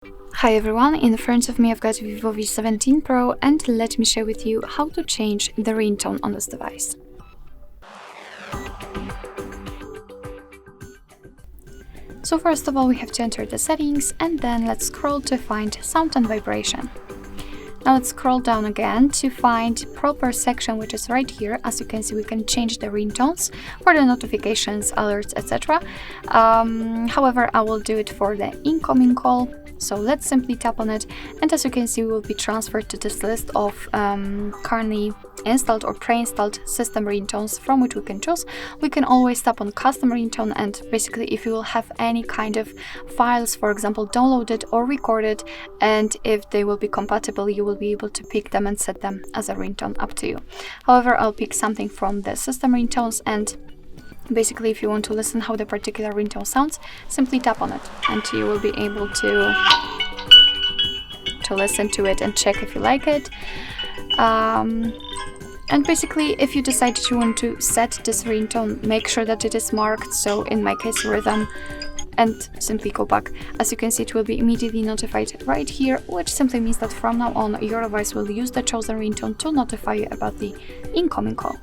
Hi everyone, in front of me I've got Vivo V17 Pro and let me share with you how to change the ringtone on this device. So first of all we have to enter the settings and then let's scroll to find sound and vibration. Now let's scroll down again to find proper section, which is right here. As you can see, we can change the ringtones for the notifications, alerts, etc. However, I will do it for the incoming call. So let's simply tap on it, and as you can see, we will be transferred to this list of currently installed or pre-installed system ringtones from which we can choose. We can always tap on custom ringtone, and basically if you will have any kind of files, for example, downloaded or recorded, and if they will be compatible, you will be able to pick them and set them as a ringtone, up to you. However, I'll pick something from the system ringtones, and basically if you want to listen how the particular ringtone sounds, simply tap on it and you will be able to listen to it and check if you like it. And basically if you decide that you want to set this ringtone, make sure that it is marked, so in my case rhythm, and simply go back. As you can see, it will be immediately notified right here, which simply means that from now on your device will use the chosen ringtone to notify you about the incoming call.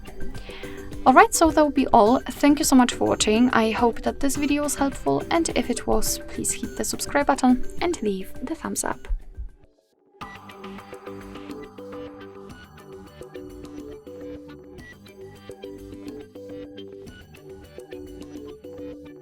Alright, so that will be all. Thank you so much for watching. I hope that this video was helpful, and if it was, please hit the subscribe button and leave the thumbs up.